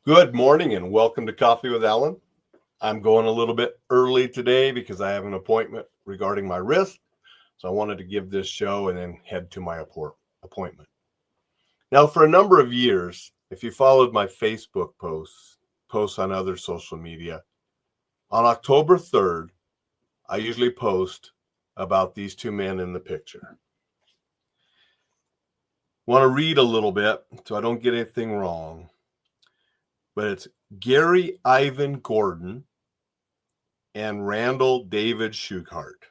Good morning and welcome to Coffee with Alan. I'm going a little bit early today because I have an appointment regarding my wrist. So I wanted to give this show and then head to my appointment. Now, for a number of years, if you followed my Facebook posts on other social media, on October 3rd, I usually post about these two men in the picture. Want to read a little bit so I don't get anything wrong. But it's Gary Ivan Gordon and Randall David Shughart.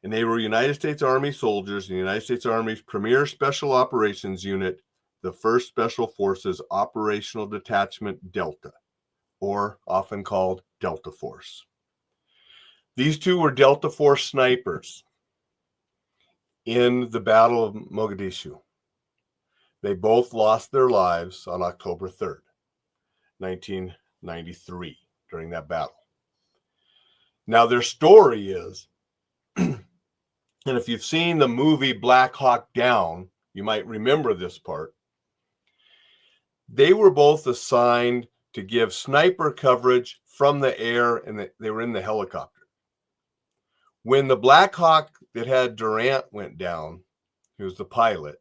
And they were United States Army soldiers in the United States Army's premier special operations unit, the 1st Special Forces Operational Detachment-Delta, or often called Delta Force. These two were Delta Force snipers in the Battle of Mogadishu. They both lost their lives on October 3rd, 1993, during that battle. Now, their story is, and if you've seen the movie Black Hawk Down, you might remember this part. They were both assigned to give sniper coverage from the air, and they were in the helicopter. When the Black Hawk that had Durant went down, who was the pilot,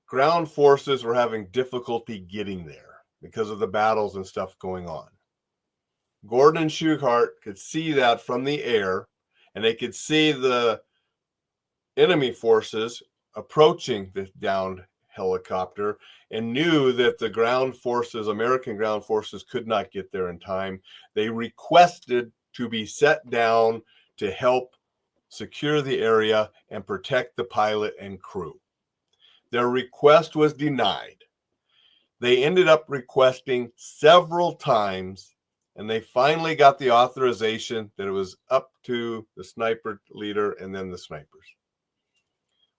ground forces were having difficulty getting there because of the battles and stuff going on. Gordon and Shughart could see that from the air, and they could see the enemy forces approaching the downed helicopter and knew that the ground forces, American ground forces, could not get there in time. They requested to be set down to help secure the area and protect the pilot and crew. Their request was denied. They ended up requesting several times, and they finally got the authorization that it was up to the sniper leader and then the snipers.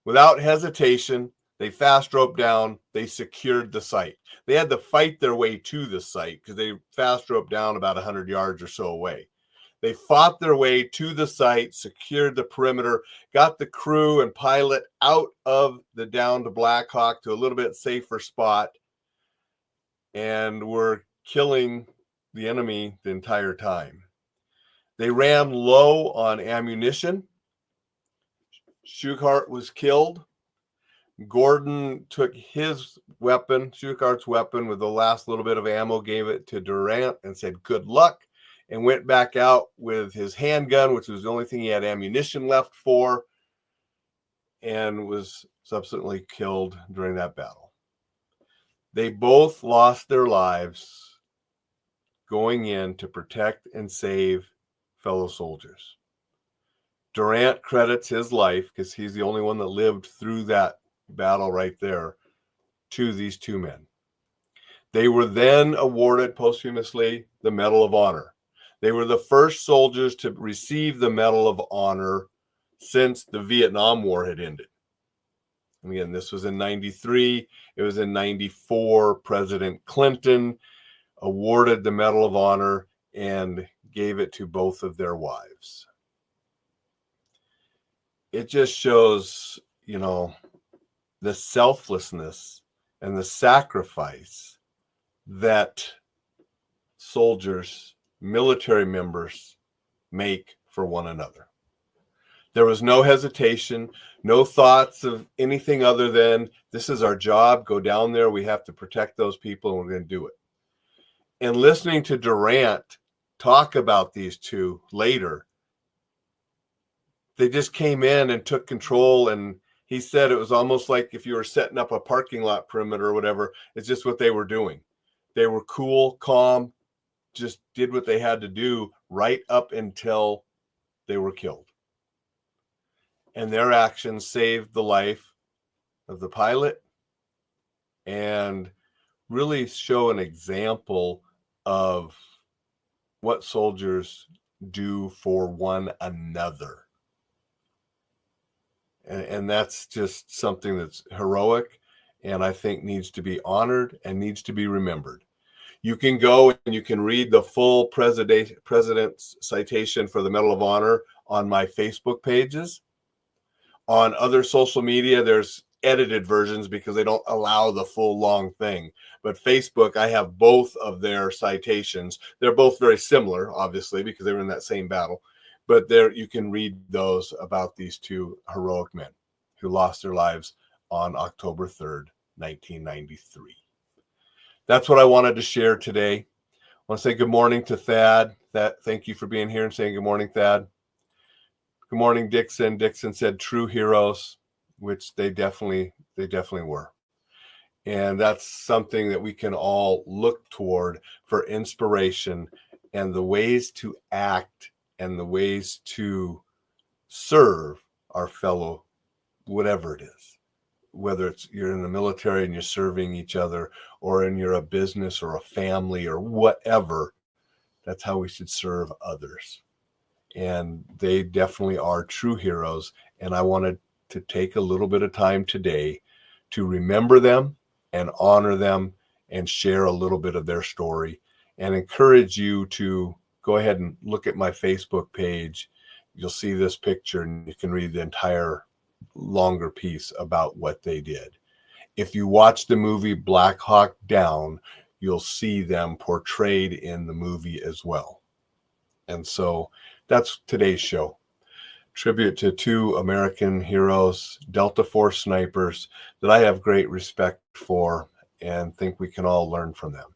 Without hesitation, they fast roped down. They secured the site. They had to fight their way to the site because they fast roped down about 100 yards or so away. They fought their way to the site, secured the perimeter, got the crew and pilot out of the downed Black Hawk to a little bit safer spot, and were killing the enemy the entire time. They ran low on ammunition. Shughart was killed. Gordon took his weapon, Shughart's weapon, with the last little bit of ammo, gave it to Durant and said, "Good luck," and went back out with his handgun, which was the only thing he had ammunition left for, and was subsequently killed during that battle. They both lost their lives going in to protect and save fellow soldiers. Durant credits his life, because he's the only one that lived through that battle right there, to these two men. They were then awarded posthumously the Medal of Honor. They were the first soldiers to receive the Medal of Honor since the Vietnam War had ended. And again, this was in 93. It was in 94. President Clinton awarded the Medal of Honor and gave it to both of their wives. It just shows, the selflessness and the sacrifice that soldiers, military members, make for one another. There was no hesitation, no thoughts of anything other than, this is our job, go down there, we have to protect those people, and we're going to do it. And listening to Durant talk about these two later, they just came in and took control, and he said it was almost like if you were setting up a parking lot perimeter or whatever. It's just what they were doing. They were cool, calm, just did what they had to do right up until they were killed. And their actions saved the life of the pilot and really show an example of what soldiers do for one another. And that's just something that's heroic, and I think needs to be honored and needs to be remembered. You can go and you can read the full president's citation for the Medal of Honor on my Facebook pages. On other social media, there's edited versions because they don't allow the full long thing. But Facebook, I have both of their citations. They're both very similar, obviously, because they were in that same battle. But there you can read those about these two heroic men who lost their lives on October 3rd, 1993. That's what I wanted to share today. I want to say good morning to Thad. Thank you for being here and saying good morning, Thad. Good morning, Dixon. Dixon said true heroes, which they definitely were. And that's something that we can all look toward for inspiration and the ways to act and the ways to serve our fellow, whatever it is, whether it's you're in the military and you're serving each other, or in you're a business or a family or whatever. That's how we should serve others. And they definitely are true heroes. And I wanted to take a little bit of time today to remember them and honor them and share a little bit of their story, and encourage you to go ahead and look at my Facebook page. You'll see this picture and you can read the entire longer piece about what they did. If you watch the movie Black Hawk Down, you'll see them portrayed in the movie as well. And so that's today's show. Tribute to two American heroes, Delta Force snipers, that I have great respect for and think we can all learn from them.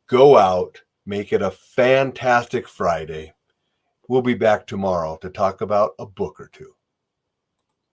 Go out, make it a fantastic Friday. We'll be back tomorrow to talk about a book or two.